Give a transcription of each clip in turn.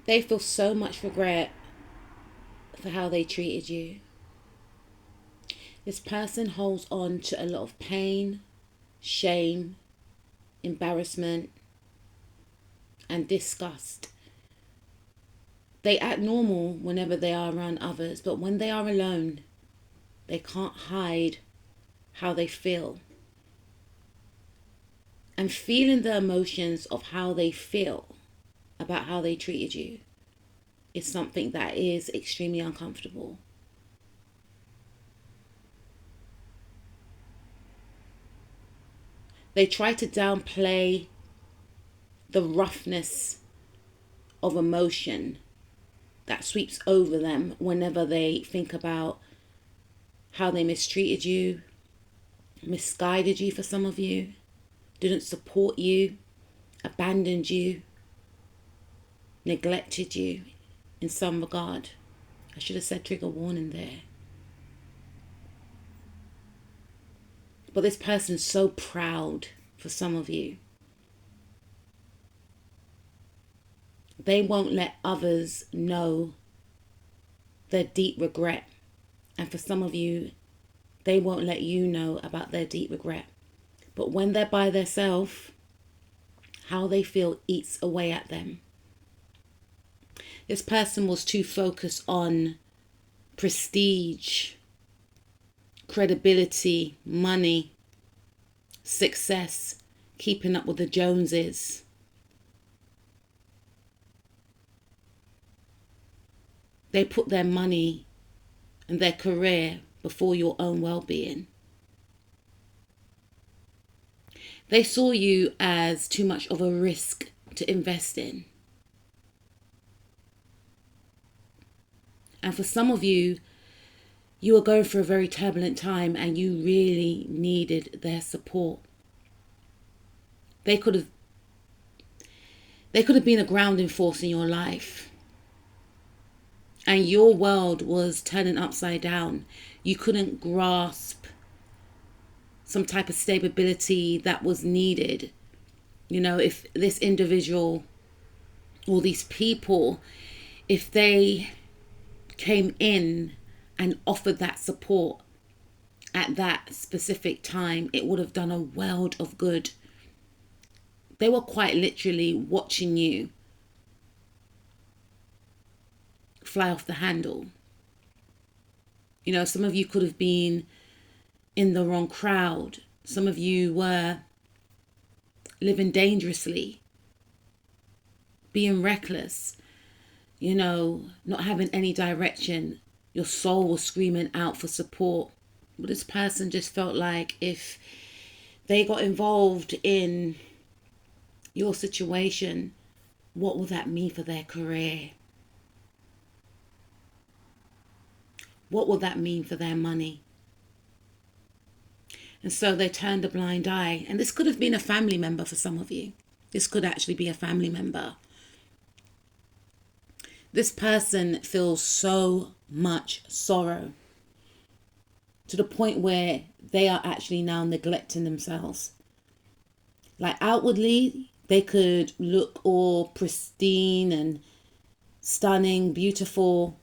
They feel so much regret for how they treated you. This person holds on to a lot of pain, shame, embarrassment, and disgust. They act normal whenever they are around others, but when they are alone, they can't hide how they feel. And feeling the emotions of how they feel about how they treated you is something that is extremely uncomfortable. They try to downplay the roughness of emotion that sweeps over them whenever they think about how they mistreated you, misguided you for some of you, didn't support you, abandoned you, neglected you in some regard. I should have said trigger warning there. But this person's so proud for some of you. They won't let others know their deep regret. And for some of you, they won't let you know about their deep regret. But when they're by themselves, how they feel eats away at them. This person was too focused on prestige, credibility, money, success, keeping up with the Joneses. They put their money and their career before your own well-being. They saw you as too much of a risk to invest in. And for some of you, you were going through a very turbulent time and you really needed their support. They could have been a grounding force in your life. And your world was turning upside down. You couldn't grasp some type of stability that was needed. You know, if this individual or these people, if they came in and offered that support at that specific time, it would have done a world of good. They were quite literally watching you fly off the handle. You know, some of you could have been in the wrong crowd. Some of you were living dangerously, being reckless, you know, not having any direction. Your soul was screaming out for support. But this person just felt like if they got involved in your situation, what will that mean for their career? What will that mean for their money? And so they turned a blind eye. And this could have been a family member for some of you. This could actually be a family member. This person feels so much sorrow to the point where they are actually now neglecting themselves. Like outwardly, they could look all pristine and stunning, beautiful,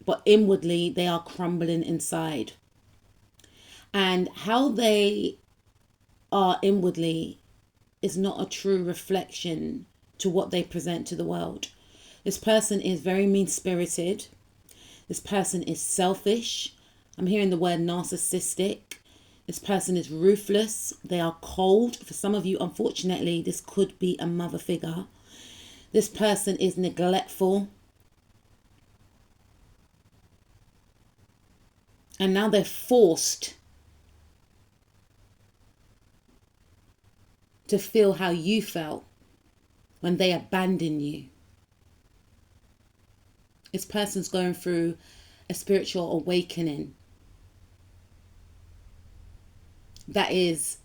but inwardly they are crumbling inside. And how they are inwardly is not a true reflection to what they present to the world. This person is very mean-spirited. This person is selfish. I'm hearing the word narcissistic. This person is ruthless. They are cold. For some of you, unfortunately, this could be a mother figure. This person is neglectful. And now they're forced to feel how you felt when they abandoned you. This person's going through a spiritual awakening that is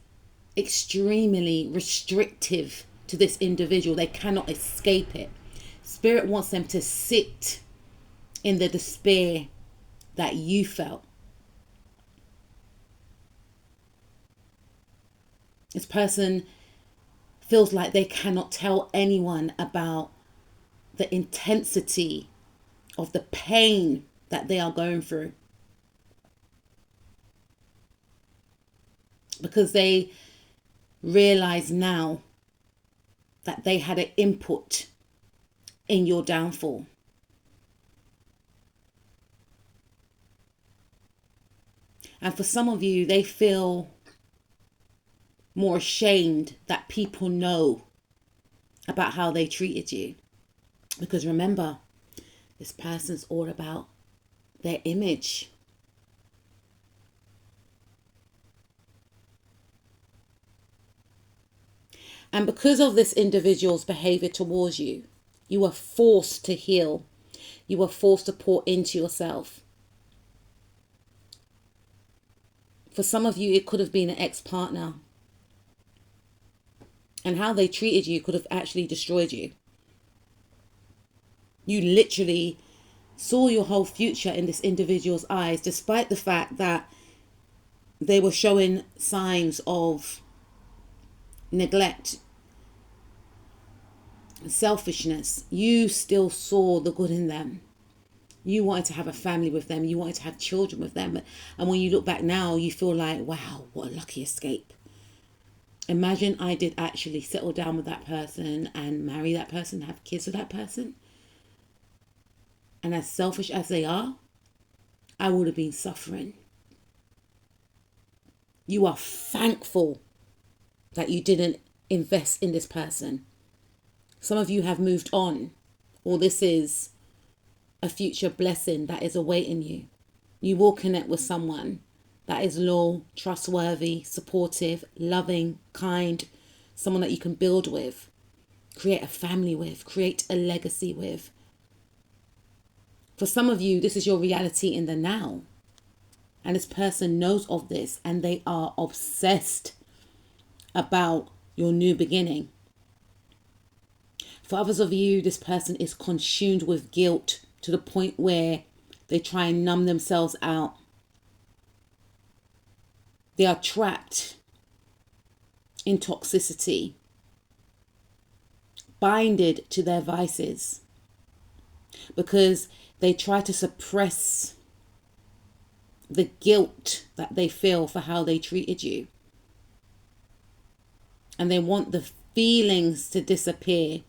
extremely restrictive to this individual. They cannot escape it. Spirit wants them to sit in the despair that you felt. This person feels like they cannot tell anyone about the intensity of the pain that they are going through. Because they realize now that they had an input in your downfall. And for some of you, they feel more ashamed that people know about how they treated you. Because remember, this person's all about their image. And because of this individual's behavior towards you, you are forced to heal. You are forced to pour into yourself. For some of you, it could have been an ex-partner. And how they treated you could have actually destroyed you. You literally saw your whole future in this individual's eyes, despite the fact that they were showing signs of neglect, selfishness. You still saw the good in them. You wanted to have a family with them. You wanted to have children with them. And when you look back now, you feel like, wow, what a lucky escape. Imagine I did actually settle down with that person and marry that person, have kids with that person. And as selfish as they are, I would have been suffering. You are thankful that you didn't invest in this person. Some of you have moved on, or this is a future blessing that is awaiting you. You will connect with someone that is loyal, trustworthy, supportive, loving, kind, someone that you can build with, create a family with, create a legacy with. For some of you, this is your reality in the now. And this person knows of this and they are obsessed about your new beginning. For others of you, this person is consumed with guilt to the point where they try and numb themselves out. They are trapped in toxicity, binded to their vices, because they try to suppress the guilt that they feel for how they treated you. And they want the feelings to disappear.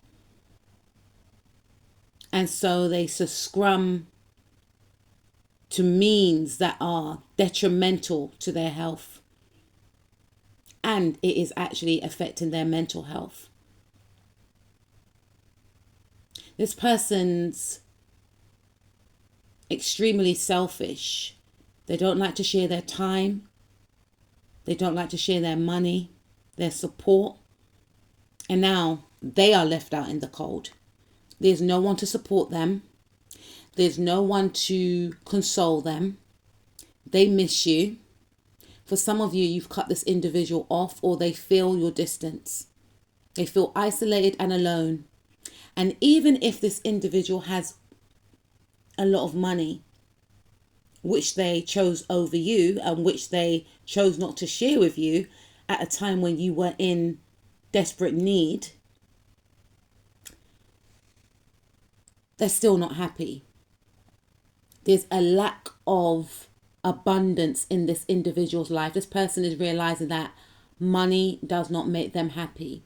And so they succumb to means that are detrimental to their health. And it is actually affecting their mental health. This person's extremely selfish. They don't like to share their time. They don't like to share their money, their support. And now they are left out in the cold. There's no one to support them. There's no one to console them. They miss you. For some of you, you've cut this individual off, or they feel your distance. They feel isolated and alone. And even if this individual has a lot of money, which they chose over you and which they chose not to share with you at a time when you were in desperate need, they're still not happy. There's a lack of abundance in this individual's life. This person is realizing that money does not make them happy.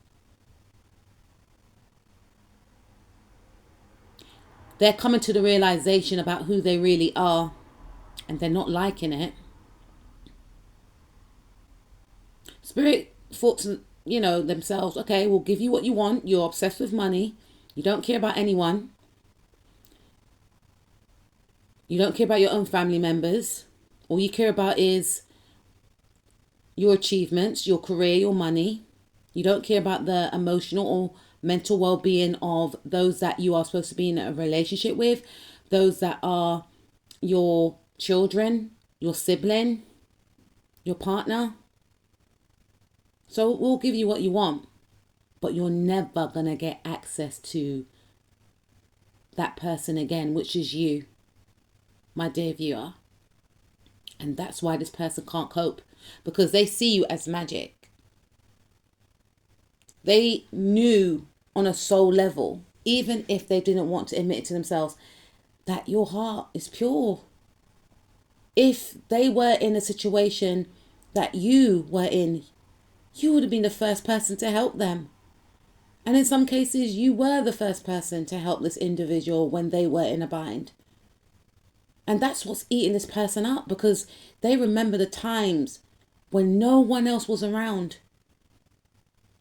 They're coming to the realization about who they really are, and they're not liking it. Spirit thought to, themselves, okay, we'll give you what you want. You're obsessed with money. You don't care about anyone. You don't care about your own family members. All you care about is your achievements, your career, your money. You don't care about the emotional or mental well-being of those that you are supposed to be in a relationship with, those that are your children, your sibling, your partner. So we'll give you what you want, but you're never going to get access to that person again, which is you, my dear viewer. And that's why this person can't cope, because they see you as magic. They knew on a soul level even if they didn't want to admit it to themselves, that your heart is pure. If they were in a situation that you were in, you would have been the first person to help them. And in some cases, you were the first person to help this individual when they were in a bind. And that's what's eating this person up, because they remember the times when no one else was around.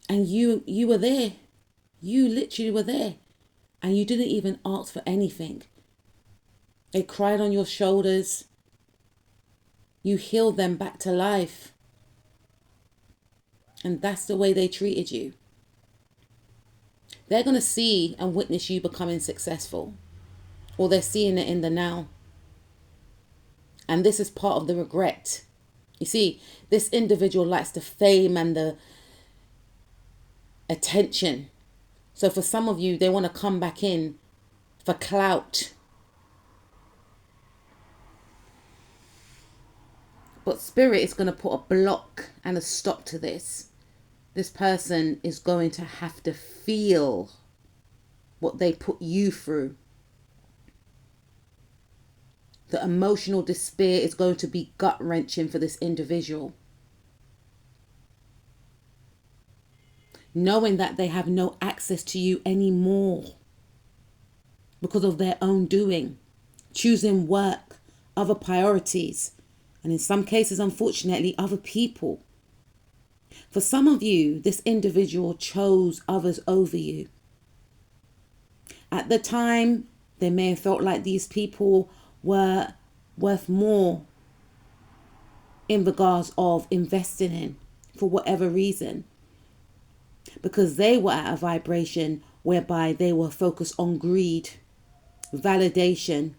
And you were there. You literally were there. And you didn't even ask for anything. They cried on your shoulders. You healed them back to life. And that's the way they treated you. They're going to see and witness you becoming successful. Or they're seeing it in the now. And this is part of the regret. You see, this individual likes the fame and the attention. So for some of you, they want to come back in for clout. But Spirit is going to put a block and a stop to this. This person is going to have to feel what they put you through. The emotional despair is going to be gut-wrenching for this individual. Knowing that they have no access to you anymore because of their own doing, choosing work, other priorities, and in some cases, unfortunately, other people. For some of you, this individual chose others over you. At the time, they may have felt like these people were worth more in regards of investing in for whatever reason, because they were at a vibration whereby they were focused on greed, validation,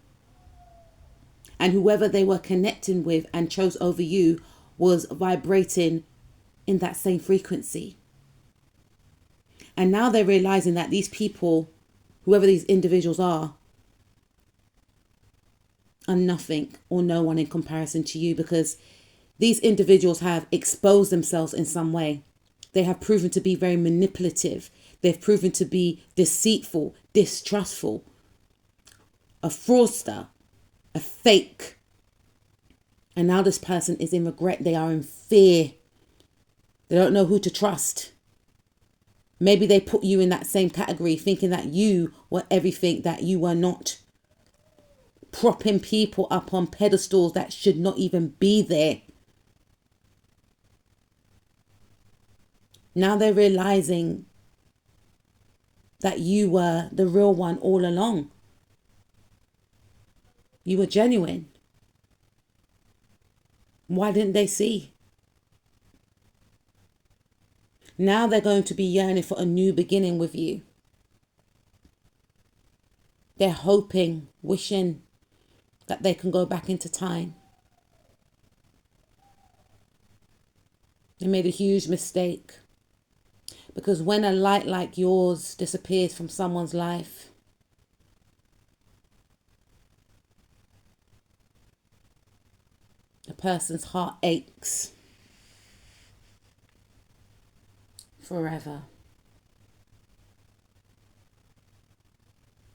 and whoever they were connecting with and chose over you was vibrating in that same frequency. And now they're realizing that these people, whoever these individuals are nothing or no one in comparison to you, because these individuals have exposed themselves in some way. They have proven to be very manipulative. They've proven to be deceitful, distrustful, a fraudster, a fake. And now this person is in regret. They are in fear. They don't know who to trust. Maybe they put you in that same category, thinking that you were everything that you were not. Propping people up on pedestals that should not even be there. Now they're realizing that you were the real one all along. You were genuine. Why didn't they see? Now they're going to be yearning for a new beginning with you. They're hoping, wishing that they can go back into time. They made a huge mistake. Because when a light like yours disappears from someone's life, a person's heart aches forever.